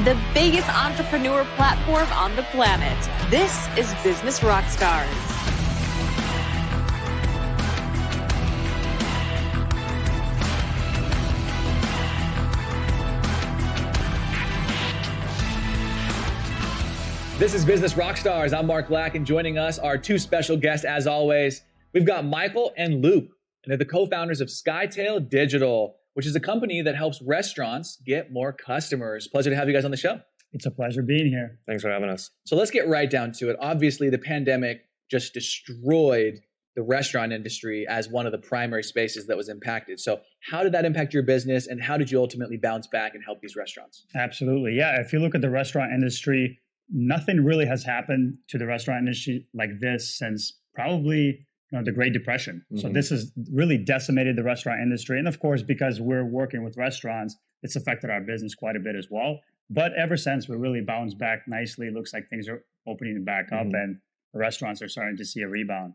the biggest entrepreneur platform on the planet. This is Business Rockstars. This is Business Rockstars. I'm Mark Black, and joining us are two special guests as always. We've got Michael and Luke, and they're the co-founders of Skytale Digital, which is a company that helps restaurants get more customers. Pleasure to have you guys on the show. It's a pleasure being here. Thanks for having us. So let's get right down to it. Obviously, the pandemic just destroyed the restaurant industry as one of the primary spaces that was impacted. So how did that impact your business, and how did you ultimately bounce back and help these restaurants? Absolutely. Yeah. If you look at the restaurant industry, nothing really has happened to the restaurant industry like this since probably the Great Depression. Mm-hmm. So this has really decimated the restaurant industry. And of course, because we're working with restaurants, it's affected our business quite a bit as well. But ever since, we really bounced back nicely. It looks like things are opening back up, and the restaurants are starting to see a rebound.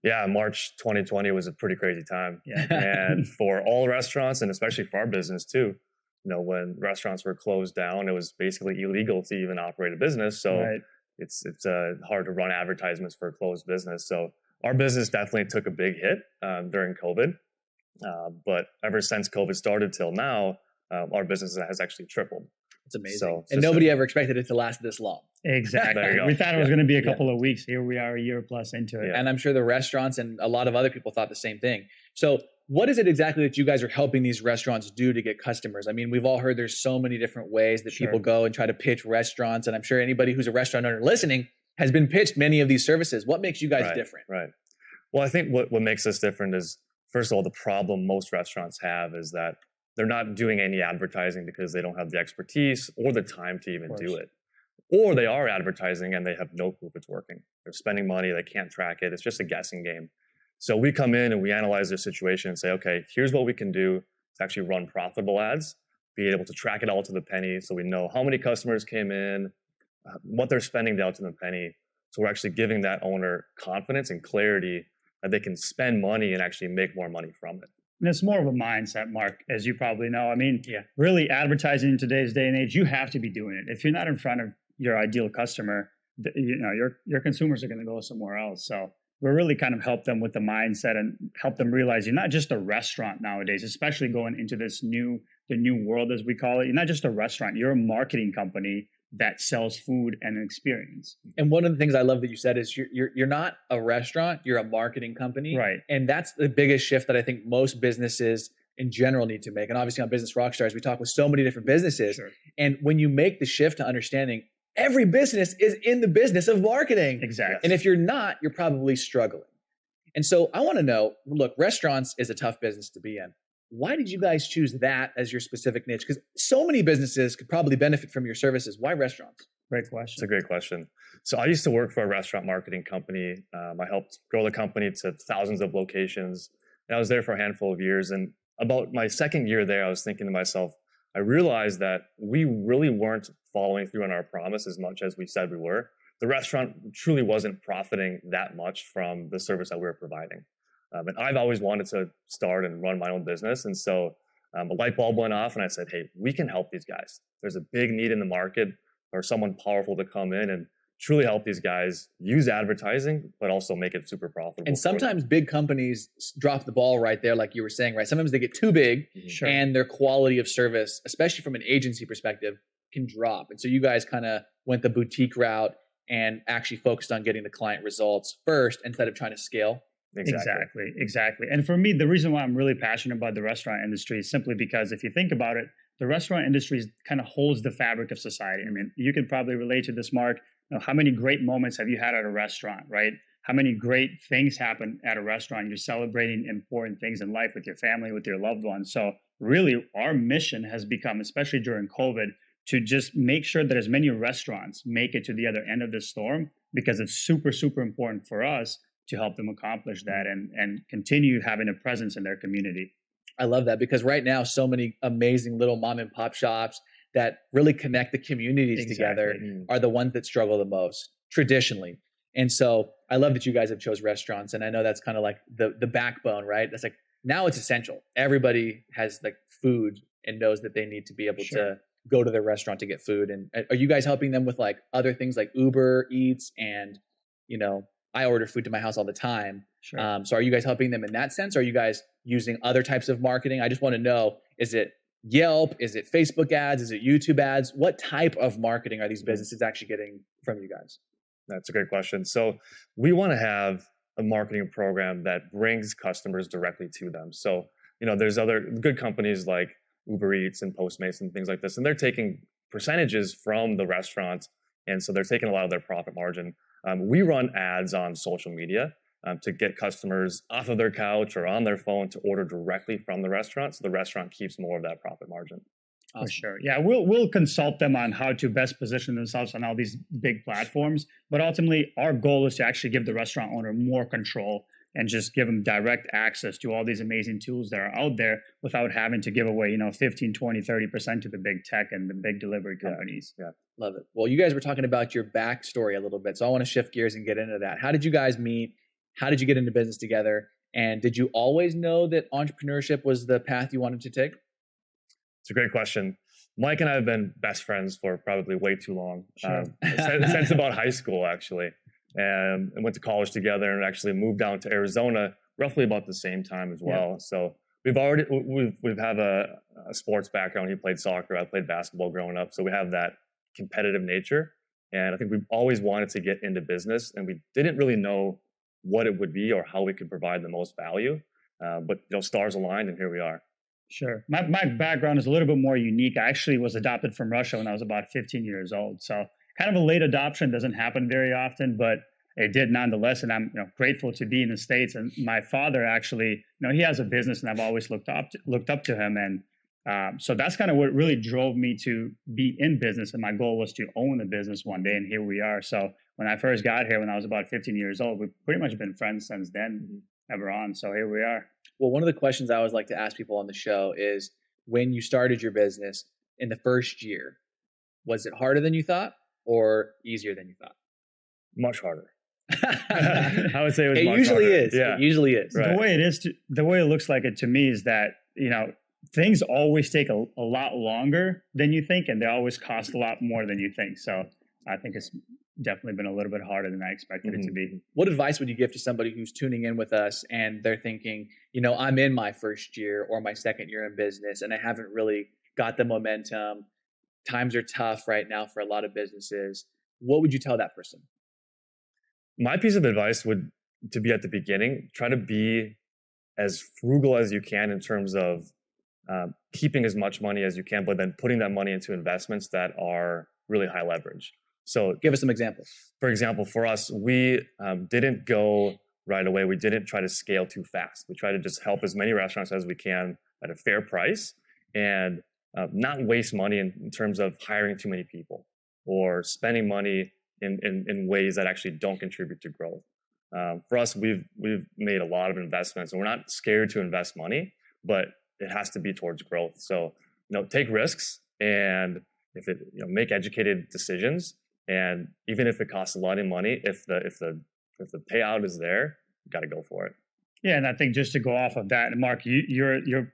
Yeah, March 2020 was a pretty crazy time. Yeah. And for all restaurants, and especially for our business too, when restaurants were closed down, it was basically illegal to even operate a business. So Right. it's hard to run advertisements for a closed business. So our business definitely took a big hit during COVID. But ever since COVID started till now, our business has actually tripled. It's amazing. So, and nobody ever expected it to last this long. Exactly. There you go. We thought it was going to be a couple of weeks. Here we are a year plus into it. Yeah. And I'm sure the restaurants and a lot of other people thought the same thing. So what is it exactly that you guys are helping these restaurants do to get customers? I mean, we've all heard there's so many different ways that Sure. people go and try to pitch restaurants. And I'm sure anybody who's a restaurant owner listening has been pitched many of these services. What makes you guys different? Right. Well, I think what makes us different is, first of all, the problem most restaurants have is that they're not doing any advertising because they don't have the expertise or the time to even do it. Or they are advertising and they have no clue if it's working. They're spending money, they can't track it. It's just a guessing game. So we come in and we analyze their situation and say, okay, here's what we can do to actually run profitable ads, be able to track it all to the penny so we know how many customers came in, what they're spending down to the penny. So we're actually giving that owner confidence and clarity that they can spend money and actually make more money from it. And it's more of a mindset, Mark, as you probably know. I mean, really advertising in today's day and age, you have to be doing it. If you're not in front of your ideal customer, your consumers are going to go somewhere else. So we're really kind of help them with the mindset and help them realize you're not just a restaurant nowadays, especially going into the new world, as we call it. You're not just a restaurant, you're a marketing company that sells food and an experience. And one of the things I love that you said is you're not a restaurant, you're a marketing company. Right. And that's the biggest shift that I think most businesses in general need to make. And obviously on Business Rockstars, we talk with so many different businesses. Sure. And when you make the shift to understanding every business is in the business of marketing. Exactly. And if you're not, you're probably struggling. And so I want to know, look, restaurants is a tough business to be in. Why did you guys choose that as your specific niche? Because so many businesses could probably benefit from your services. Why restaurants? Great question. It's a great question. So I used to work for a restaurant marketing company. I helped grow the company to thousands of locations. And I was there for a handful of years. And about my second year there, I was thinking to myself, I realized that we really weren't following through on our promise as much as we said we were. The restaurant truly wasn't profiting that much from the service that we were providing. And I've always wanted to start and run my own business. And so a light bulb went off and I said, hey, we can help these guys. There's a big need in the market for someone powerful to come in and truly help these guys use advertising, but also make it super profitable. And sometimes big companies drop the ball right there, like you were saying, right? Sometimes they get too big Sure. and their quality of service, especially from an agency perspective, can drop. And so you guys kind of went the boutique route and actually focused on getting the client results first instead of trying to scale. Exactly. And for me, the reason why I'm really passionate about the restaurant industry is simply because if you think about it, the restaurant industry kind of holds the fabric of society. I mean, you can probably relate to this, Mark. How many great moments have you had at a restaurant, right? How many great things happen at a restaurant? You're celebrating important things in life with your family, with your loved ones. So really, our mission has become, especially during COVID, to just make sure that as many restaurants make it to the other end of the storm, because it's super, super important for us to help them accomplish that and continue having a presence in their community. I love that, because right now, so many amazing little mom and pop shops that really connect the communities together are the ones that struggle the most traditionally. And so I love that you guys have chose restaurants. And I know that's kind of like the backbone, right? That's like, now it's essential. Everybody has like food and knows that they need to be able to go to their restaurant to get food. And are you guys helping them with like other things like Uber Eats and, you know, I order food to my house all the time. Sure. So are you guys helping them in that sense? Are you guys using other types of marketing? I just want to know, is it Yelp? Is it Facebook ads? Is it YouTube ads? What type of marketing are these businesses actually getting from you guys? That's a great question. So we want to have a marketing program that brings customers directly to them. So, you know, there's other good companies like Uber Eats and Postmates and things like this, and they're taking percentages from the restaurants. And so they're taking a lot of their profit margin. We run ads on social media to get customers off of their couch or on their phone to order directly from the restaurant. So the restaurant keeps more of that profit margin. For sure. Yeah, we'll consult them on how to best position themselves on all these big platforms. But ultimately, our goal is to actually give the restaurant owner more control and just give them direct access to all these amazing tools that are out there without having to give away, 15, 20, 30% to the big tech and the big delivery companies. Yeah. Love it. Well, you guys were talking about your backstory a little bit. So I want to shift gears and get into that. How did you guys meet? How did you get into business together? And did you always know that entrepreneurship was the path you wanted to take? It's a great question. Mike and I have been best friends for probably way too long, Sure. since about high school, actually. And went to college together and actually moved down to Arizona roughly about the same time as well. Yeah. So we've had a sports background. He played soccer. I played basketball growing up. So we have that competitive nature. And I think we've always wanted to get into business, and we didn't really know what it would be or how we could provide the most value. But stars aligned, and here we are. Sure. My background is a little bit more unique. I actually was adopted from Russia when I was about 15 years old. So kind of a late adoption, doesn't happen very often, but it did nonetheless. And I'm grateful to be in the States. And my father actually, he has a business, and I've always looked up to him. And so that's kind of what really drove me to be in business. And my goal was to own a business one day. And here we are. So when I first got here, when I was about 15 years old, we've pretty much been friends since then, ever on. So here we are. Well, one of the questions I always like to ask people on the show is, when you started your business in the first year, was it harder than you thought or easier than you thought? Much harder. I would say it was it much usually harder. is. Yeah. It usually is. Right. The way it looks like it to me is that, things always take a lot longer than you think, and they always cost a lot more than you think. So I think it's definitely been a little bit harder than I expected it to be. What advice would you give to somebody who's tuning in with us and they're thinking, I'm in my first year or my second year in business and I haven't really got the momentum. Times are tough right now for a lot of businesses. What would you tell that person? My piece of advice would to be at the beginning, try to be as frugal as you can in terms of keeping as much money as you can, but then putting that money into investments that are really high leverage. So give us some examples. For example, for us, we didn't go right away. We didn't try to scale too fast. We try to just help as many restaurants as we can at a fair price and not waste money in terms of hiring too many people or spending money in ways that actually don't contribute to growth. For us, we've made a lot of investments, and we're not scared to invest money, but it has to be towards growth. So, take risks, and if it, make educated decisions. And even if it costs a lot of money, if the payout is there, you got to go for it. Yeah, and I think just to go off of that, and Mark, you're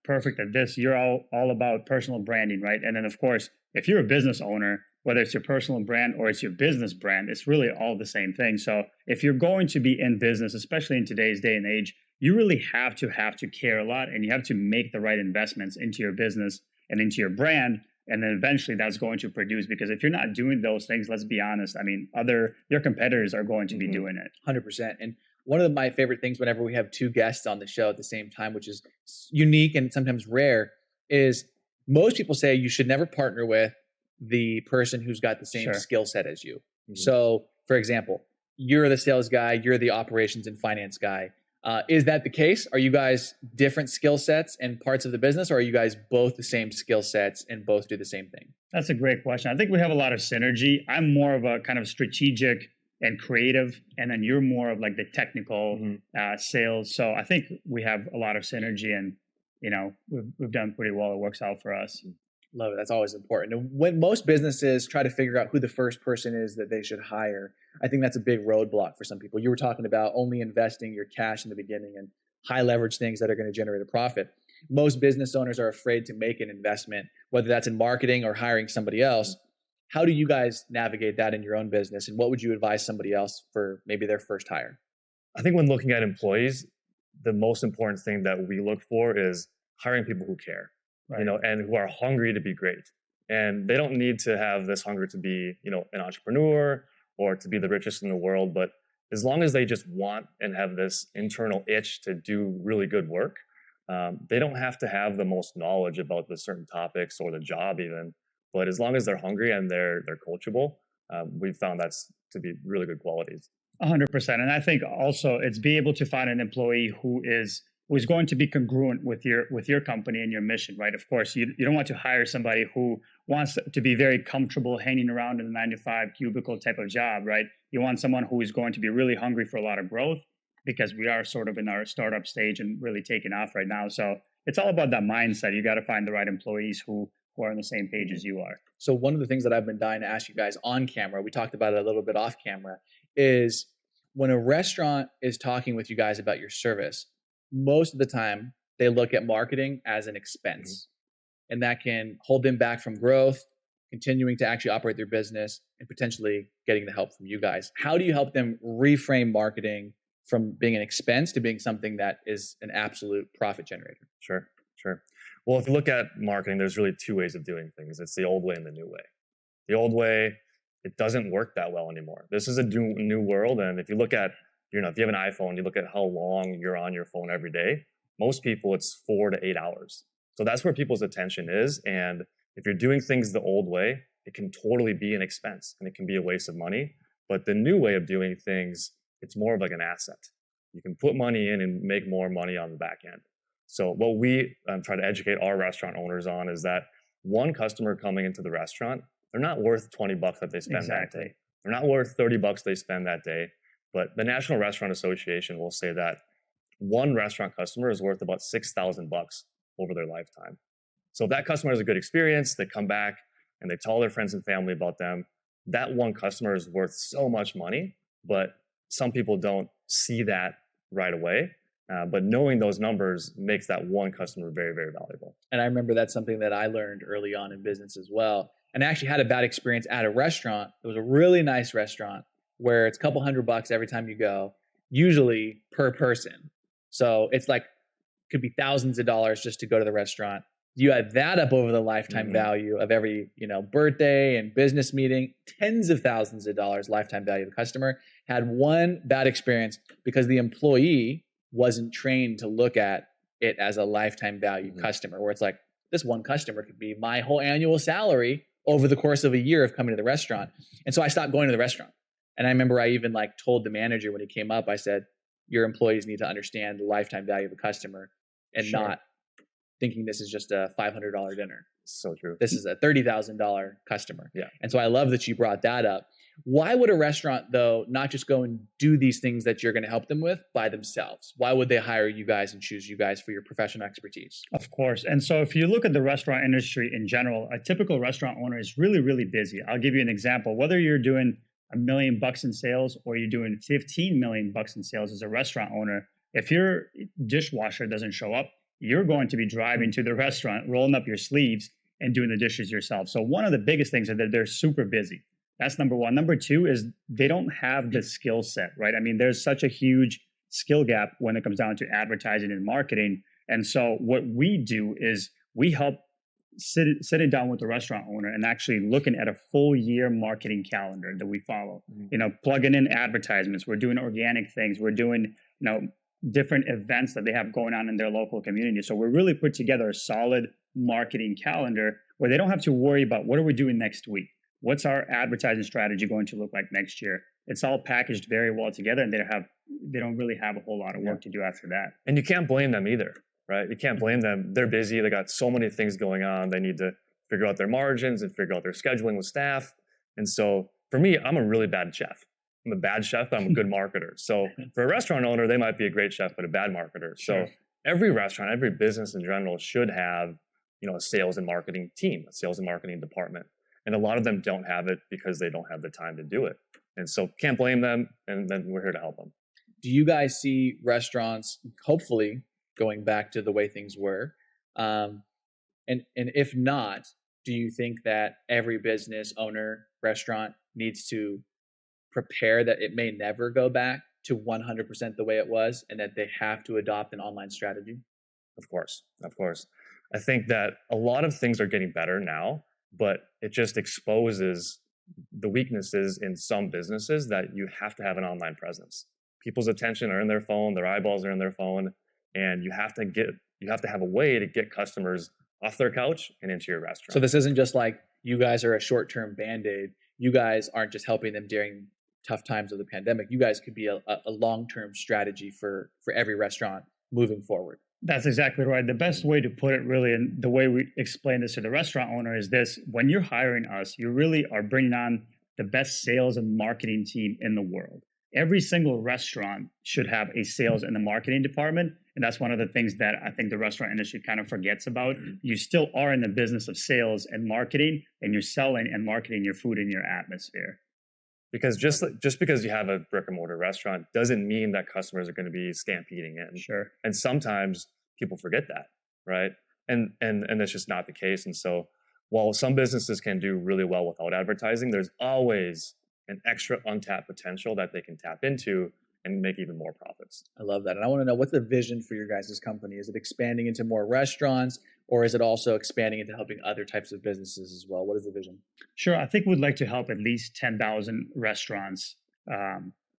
perfect at this. You're all about personal branding, right? And then of course, if you're a business owner, whether it's your personal brand or it's your business brand, it's really all the same thing. So if you're going to be in business, especially in today's day and age, you really have to care a lot, and you have to make the right investments into your business and into your brand. And then eventually that's going to produce, because if you're not doing those things, let's be honest, I mean, your competitors are going to be doing it. 100%. And one of my favorite things whenever we have two guests on the show at the same time, which is unique and sometimes rare, is most people say you should never partner with the person who's got the same skill set as you. Mm-hmm. So, for example, you're the sales guy, you're the operations and finance guy. Is that the case? Are you guys different skill sets and parts of the business, or are you guys both the same skill sets and both do the same thing? That's a great question. I think we have a lot of synergy. I'm more of a kind of strategic and creative, and then you're more of like the technical sales. So I think we have a lot of synergy, and we've done pretty well. It works out for us. Love it. That's always important. And when most businesses try to figure out who the first person is that they should hire, I think that's a big roadblock for some people. You were talking about only investing your cash in the beginning and high leverage things that are going to generate a profit. most business owners are afraid to make an investment, whether that's in marketing or hiring somebody else. How do you guys navigate that in your own business? And what would you advise somebody else for maybe their first hire? I think when looking at employees, the most important thing that we look for is hiring people who care, and who are hungry to be great. And they don't need to have this hunger to be, an entrepreneur or to be the richest in the world. But as long as they just want and have this internal itch to do really good work, they don't have to have the most knowledge about the certain topics or the job even. But as long as they're hungry and they're coachable, we've found that's to be really good qualities. 100%. And I think also it's be able to find an employee who is going to be congruent with your company and your mission, right? Of course, you don't want to hire somebody who wants to be very comfortable hanging around in a 9-to-5 cubicle type of job, right? You want someone who is going to be really hungry for a lot of growth, because we are sort of in our startup stage and really taking off right now. So it's all about that mindset. You got to find the right employees who are on the same page as you are. So one of the things that I've been dying to ask you guys on camera, we talked about it a little bit off camera, is when a restaurant is talking with you guys about your service, most of the time they look at marketing as an expense, and that can hold them back from growth, continuing to actually operate their business, and potentially getting the help from you guys. How do you help them reframe marketing from being an expense to being something that is an absolute profit generator? Sure. Well, if you look at marketing, there's really two ways of doing things. It's the old way and the new way. The old way, it doesn't work that well anymore. This is a new world. And if you look at, if you have an iPhone, you look at how long you're on your phone every day, most people it's 4 to 8 hours. So that's where people's attention is. And if you're doing things the old way, it can totally be an expense and it can be a waste of money. But the new way of doing things, it's more of like an asset. You can put money in and make more money on the back end. So what we try to educate our restaurant owners on is that one customer coming into the restaurant, they're not worth $20 that they spend that day. They're not worth $30 they spend that day. But the National Restaurant Association will say that one restaurant customer is worth about $6,000 over their lifetime. So if that customer has a good experience, they come back and they tell their friends and family about them, that one customer is worth so much money. But some people don't see that right away. But knowing those numbers makes that one customer very, very valuable. And I remember that's something that I learned early on in business as well. And I actually had a bad experience at a restaurant. It was a really nice restaurant where it's a couple $100 every time you go, usually per person. So it's like, could be thousands of dollars just to go to the restaurant. You add that up over the lifetime value of every, birthday and business meeting, tens of thousands of dollars lifetime value of the customer. Had one bad experience because the employee wasn't trained to look at it as a lifetime value customer, where it's like, this one customer could be my whole annual salary over the course of a year of coming to the restaurant. And so I stopped going to the restaurant. And I remember I even told the manager when he came up, I said, your employees need to understand the lifetime value of the customer and not thinking this is just a $500 dinner. So true. This is a $30,000 customer. Yeah. And so I love that you brought that up. Why would a restaurant, though, not just go and do these things that you're going to help them with by themselves? Why would they hire you guys and choose you guys for your professional expertise? Of course. And so if you look at the restaurant industry in general, a typical restaurant owner is really, really busy. I'll give you an example. Whether you're doing $1 million in sales or you're doing $15 million in sales as a restaurant owner, if your dishwasher doesn't show up, you're going to be driving to the restaurant, rolling up your sleeves and doing the dishes yourself. So one of the biggest things is that they're super busy. That's number one. Number two is they don't have the skill set, right? I mean, there's such a huge skill gap when it comes down to advertising and marketing. And so what we do is we help sitting down with the restaurant owner and actually looking at a full year marketing calendar that we follow, plugging in advertisements. We're doing organic things. We're doing, different events that they have going on in their local community. So we're really put together a solid marketing calendar where they don't have to worry about what are we doing next week? What's our advertising strategy going to look like next year? It's all packaged very well together, and they don't really have a whole lot of work to do after that. And you can't blame them either, right? You can't blame them. They're busy. They got so many things going on. They need to figure out their margins and figure out their scheduling with staff. And so for me, I'm a really bad chef. I'm a bad chef, but I'm a good marketer. So for a restaurant owner, they might be a great chef, but a bad marketer. So every restaurant, every business in general should have, a sales and marketing team, a sales and marketing department. And a lot of them don't have it because they don't have the time to do it. And so can't blame them. And then we're here to help them. Do you guys see restaurants, hopefully going back to the way things were, And if not, do you think that every business owner, restaurant needs to prepare that it may never go back to 100% the way it was, and that they have to adopt an online strategy? Of course. I think that a lot of things are getting better now, but it just exposes the weaknesses in some businesses that you have to have an online presence. People's attention are in their phone, their eyeballs are in their phone, and you have to have a way to get customers off their couch and into your restaurant. So this isn't just like you guys are a short-term Band-Aid. You guys aren't just helping them during tough times of the pandemic. You guys could be a long-term strategy for every restaurant moving forward. That's exactly right. The best way to put it, really, and the way we explain this to the restaurant owner is this: when you're hiring us, you really are bringing on the best sales and marketing team in the world. Every single restaurant should have a sales and a marketing department. And that's one of the things that I think the restaurant industry kind of forgets about. You still are in the business of sales and marketing, and you're selling and marketing your food in your atmosphere. Because just because you have a brick and mortar restaurant doesn't mean that customers are going to be stampeding in. Sure. And sometimes people forget that, right? And that's just not the case. And so while some businesses can do really well without advertising, there's always an extra untapped potential that they can tap into and make even more profits. I love that. And I want to know, what's the vision for your guys' company? Is it expanding into more restaurants, or is it also expanding into helping other types of businesses as well? What is the vision? Sure. I think we'd like to help at least 10,000 restaurants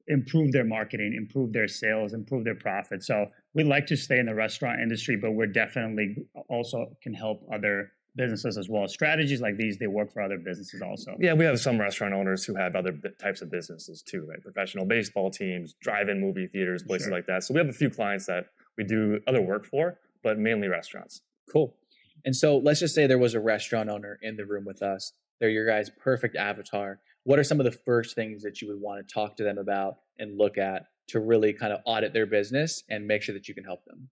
improve their marketing, improve their sales, improve their profits. So we'd like to stay in the restaurant industry, but we're definitely also can help other businesses as well. Strategies like these, they work for other businesses also. Yeah, we have some restaurant owners who have other types of businesses too, right? Professional baseball teams, drive-in movie theaters, places like that. So we have a few clients that we do other work for, but mainly restaurants. Cool. And so let's just say there was a restaurant owner in the room with us. They're your guys' perfect avatar. What are some of the first things that you would want to talk to them about and look at to really kind of audit their business and make sure that you can help them?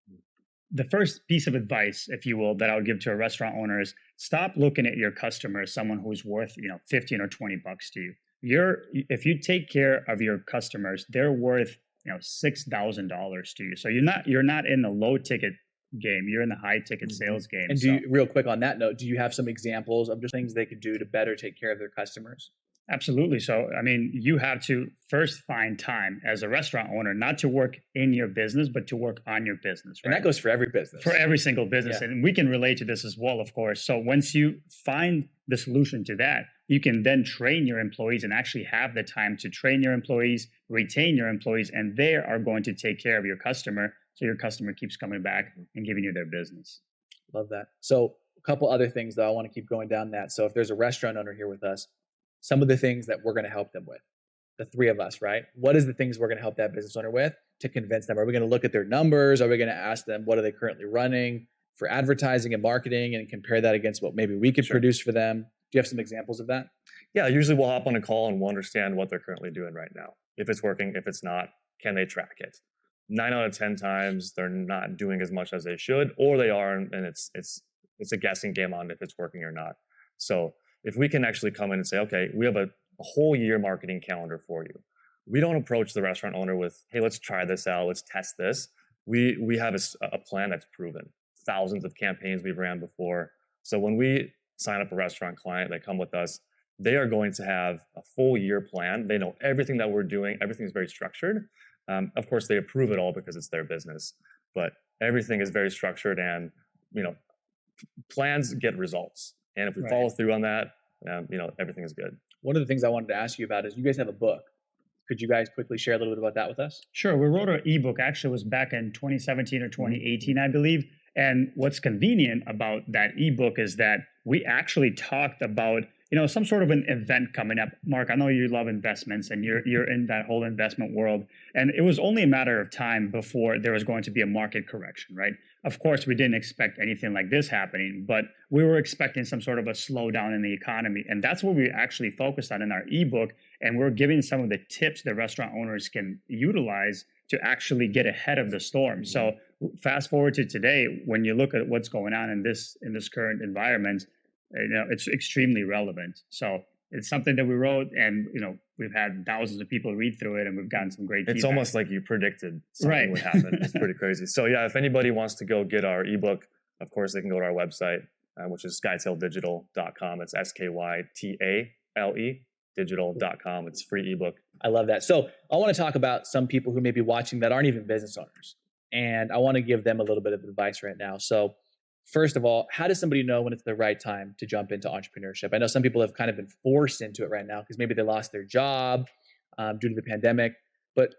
The first piece of advice, if you will, that I would give to a restaurant owner is stop looking at your customer as someone who's worth, 15 or 20 bucks to you. If you take care of your customers, they're worth, $6,000 to you. So you're not in the low ticket game. You're in the high ticket sales game. And real quick on that note, do you have some examples of just things they could do to better take care of their customers? Absolutely. So, you have to first find time as a restaurant owner, not to work in your business, but to work on your business. Right? And that goes for every business. For every single business. Yeah. And we can relate to this as well, of course. So once you find the solution to that, you can then train your employees and actually have the time to train your employees, retain your employees, and they are going to take care of your customer. So your customer keeps coming back and giving you their business. Love that. So a couple other things, though, I want to keep going down that. So if there's a restaurant owner here with us, some of the things that we're going to help them with, the three of us, right? What is the things we're going to help that business owner with to convince them? Are we going to look at their numbers? Are we going to ask them, what are they currently running for advertising and marketing, and compare that against what maybe we could produce for them? Do you have some examples of that? Yeah, usually we'll hop on a call and we'll understand what they're currently doing right now. If it's working, if it's not, can they track it? 9 out of 10 times they're not doing as much as they should, or they are, and it's a guessing game on if it's working or not. So if we can actually come in and say, okay, we have a whole year marketing calendar for you. We don't approach the restaurant owner with, hey, let's try this out, let's test this. We have a plan that's proven. Thousands of campaigns we've ran before. So when we sign up a restaurant client, they come with us, they are going to have a full year plan. They know everything that we're doing. Everything's very structured. Of course, they approve it all because it's their business, but everything is very structured, and plans get results. And if we follow through on that, everything is good. One of the things I wanted to ask you about is you guys have a book. Could you guys quickly share a little bit about that with us? Sure. We wrote our ebook. Actually, it was back in 2017 or 2018, I believe. And what's convenient about that ebook is that we actually talked about, some sort of an event coming up. Mark, I know you love investments and you're in that whole investment world. And it was only a matter of time before there was going to be a market correction, right? Of course, we didn't expect anything like this happening, but we were expecting some sort of a slowdown in the economy. And that's what we actually focused on in our ebook. And we're giving some of the tips that restaurant owners can utilize to actually get ahead of the storm. So fast forward to today, when you look at what's going on in this current environment, it's extremely relevant. So it's something that we wrote, and we've had thousands of people read through it, and we've gotten some great feedback. It's almost like you predicted something would happen. It's pretty crazy. So yeah, if anybody wants to go get our ebook, of course, they can go to our website, which is skytaledigital.com. It's SKYTALE digital.com. It's free ebook. I love that. So I want to talk about some people who may be watching that aren't even business owners. And I want to give them a little bit of advice right now. So first of all, how does somebody know when it's the right time to jump into entrepreneurship? I know some people have kind of been forced into it right now because maybe they lost their job due to the pandemic. But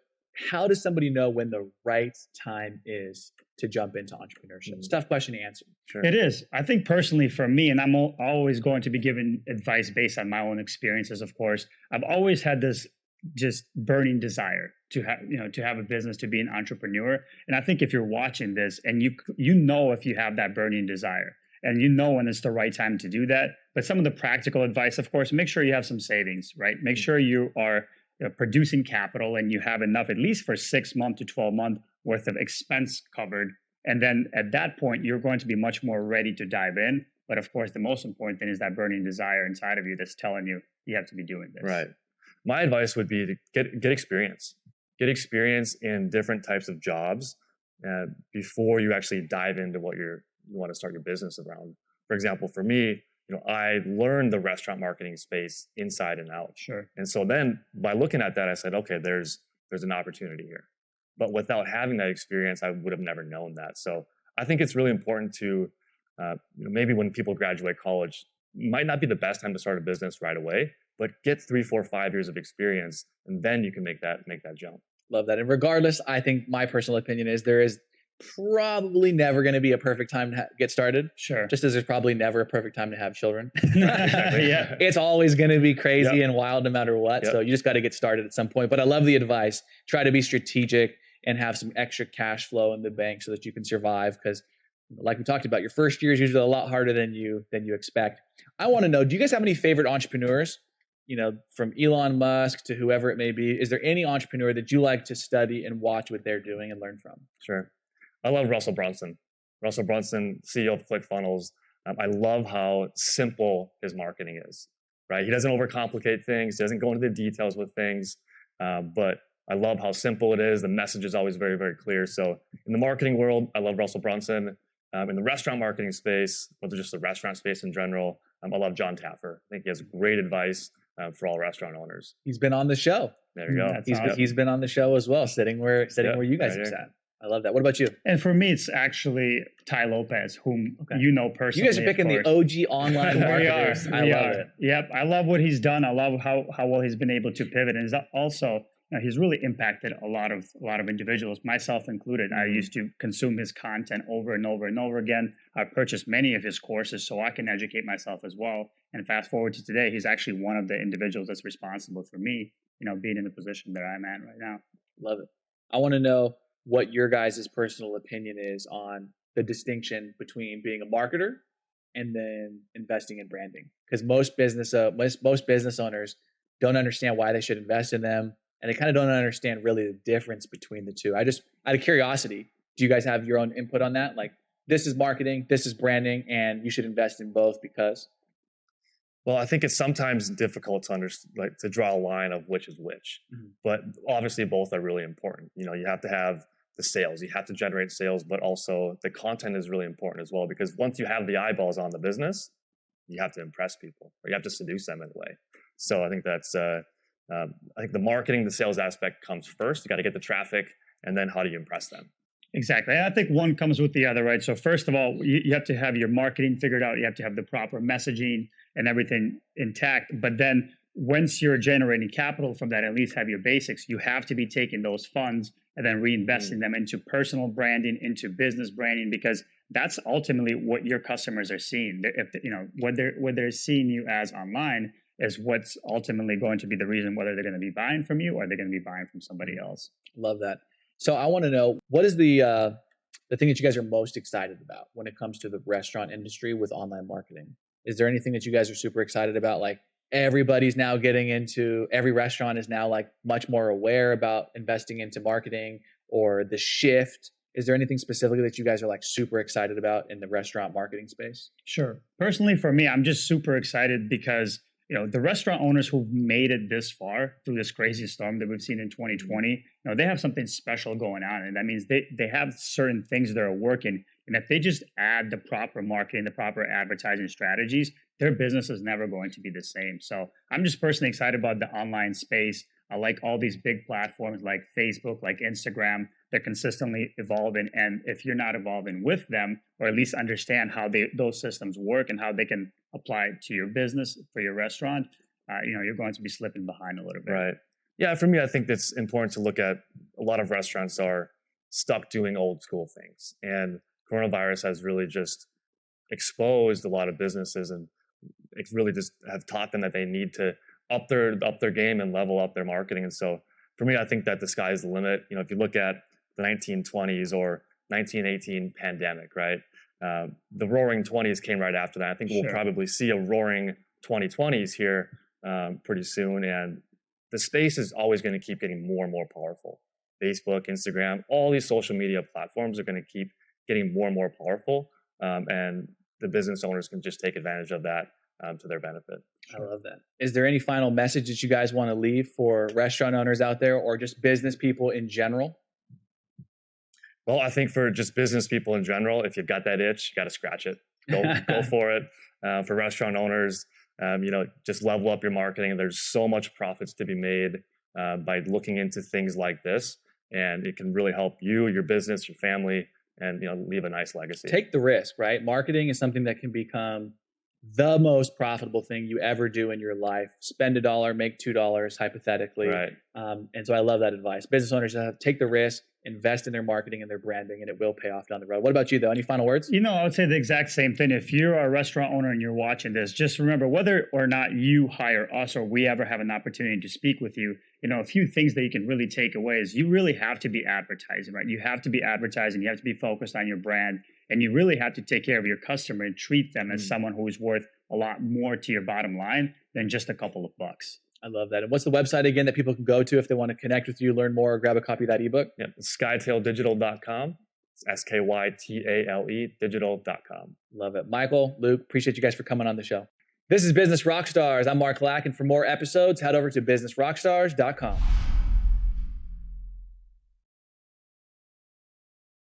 how does somebody know when the right time is to jump into entrepreneurship? It's a tough question to answer. Sure. It is. I think personally for me, and I'm always going to be giving advice based on my own experiences, of course, I've always had this just burning desire to have a business, to be an entrepreneur. And I think if you're watching this and you know if you have that burning desire and you know when it's the right time to do that, but some of the practical advice, of course, make sure you have some savings, right? Make sure you are producing capital and you have enough at least for 6 month to 12 month worth of expense covered. And then at that point, you're going to be much more ready to dive in. But of course, the most important thing is that burning desire inside of you that's telling you you have to be doing this. Right. My advice would be to get experience. Get experience in different types of jobs before you actually dive into what you want to start your business around. For example, for me, I learned the restaurant marketing space inside and out. Sure. And so then by looking at that, I said, okay, there's an opportunity here. But without having that experience, I would have never known that. So I think it's really important to, maybe when people graduate college, might not be the best time to start a business right away, but get 3, 4, 5 years of experience, and then you can make that jump. Love that. And regardless, I think my personal opinion is there is probably never going to be a perfect time to get started. Sure. Just as there's probably never a perfect time to have children. Yeah. It's always going to be crazy and wild no matter what. Yep. So you just got to get started at some point. But I love the advice. Try to be strategic and have some extra cash flow in the bank so that you can survive. Because like we talked about, your first year is usually a lot harder than you expect. I want to know, do you guys have any favorite entrepreneurs? From Elon Musk to whoever it may be. Is there any entrepreneur that you like to study and watch what they're doing and learn from? Sure. I love Russell Brunson. Russell Brunson, CEO of ClickFunnels. I love how simple his marketing is, right? He doesn't overcomplicate things. He doesn't go into the details with things. But I love how simple it is. The message is always very, very clear. So in the marketing world, I love Russell Brunson. In the restaurant marketing space, or just the restaurant space in general, I love John Taffer. I think he has great advice for all restaurant owners. He's been on the show. There you go. He's been on the show as well, sitting where you guys have sat. I love that. What about you? And for me, it's actually Tai Lopez, whom you know personally. You guys are picking the OG online marketers. I love it. Yep. I love what he's done. I love how well he's been able to pivot. And also, he's really impacted a lot of individuals, myself included. I used to consume his content over and over and over again. I purchased many of his courses so I can educate myself as well. And fast forward to today, he's actually one of the individuals that's responsible for me, being in the position that I'm at right now. Love it. I want to know what your guys' personal opinion is on the distinction between being a marketer and then investing in branding. Because most business owners don't understand why they should invest in them. And they kind of don't understand really the difference between the two. I just, out of curiosity, do you guys have your own input on that? Like, this is marketing, this is branding, and you should invest in both because? Well, I think it's sometimes difficult to draw a line of which is which. Mm-hmm. But obviously, both are really important. You have to have the sales, you have to generate sales, but also the content is really important as well. Because once you have the eyeballs on the business, you have to impress people, or you have to seduce them in a way. So I think that's. I think the marketing, the sales aspect comes first. You got to get the traffic, and then how do you impress them? Exactly. And I think one comes with the other, right? So first of all, you have to have your marketing figured out. You have to have the proper messaging and everything intact. But then once you're generating capital from that, at least have your basics, you have to be taking those funds and then reinvesting them into personal branding, into business branding, because that's ultimately what your customers are seeing. What they're seeing you as online is what's ultimately going to be the reason whether they're going to be buying from you or they're going to be buying from somebody else. Love that. So I want to know, what is the thing that you guys are most excited about when it comes to the restaurant industry with online marketing? Is there anything that you guys are super excited about? Like, everybody's now getting into, every restaurant is now like much more aware about investing into marketing, or the shift. Is there anything specifically that you guys are like super excited about in the restaurant marketing space? Sure. Personally, for me, I'm just super excited because the restaurant owners who've made it this far through this crazy storm that we've seen in 2020, they have something special going on. And that means they have certain things that are working. And if they just add the proper marketing, the proper advertising strategies, their business is never going to be the same. So I'm just personally excited about the online space. I like all these big platforms like Facebook, like Instagram. They're consistently evolving. And if you're not evolving with them, or at least understand how those systems work and how they can apply it to your business, for your restaurant, you're going to be slipping behind a little bit. Right. Yeah, for me, I think it's important to look at a lot of restaurants are stuck doing old school things. And coronavirus has really just exposed a lot of businesses, and it really just have taught them that they need to up their game and level up their marketing. And so for me, I think that the sky is the limit. If you look at the 1920s or 1918 pandemic, right? The roaring 20s came right after that. I think we'll probably see a roaring 2020s here pretty soon. And the space is always going to keep getting more and more powerful. Facebook, Instagram, all these social media platforms are going to keep getting more and more powerful. And the business owners can just take advantage of that to their benefit. I love that. Is there any final message that you guys want to leave for restaurant owners out there, or just business people in general? Well, I think for just business people in general, if you've got that itch, you got to scratch it. Go for it. For restaurant owners, just level up your marketing. There's so much profits to be made by looking into things like this, and it can really help you, your business, your family, and leave a nice legacy. Take the risk, right? Marketing is something that can become the most profitable thing you ever do in your life. Spend $1, make $2, hypothetically. Right. And so I love that advice. Business owners take the risk, invest in their marketing and their branding, and it will pay off down the road. What about you, though? Any final words? I would say the exact same thing. If you're a restaurant owner and you're watching this, just remember, whether or not you hire us or we ever have an opportunity to speak with you, a few things that you can really take away is you really have to be advertising, right? You have to be advertising. You have to be focused on your brand, and you really have to take care of your customer and treat them as someone who is worth a lot more to your bottom line than just a couple of bucks. I love that. And what's the website again that people can go to if they want to connect with you, learn more, or grab a copy of that ebook? Yeah, skytaledigital.com. It's SKYTALE digital.com. Love it. Michael, Luke, appreciate you guys for coming on the show. This is Business Rockstars. I'm Mark Lack, and for more episodes, head over to businessrockstars.com.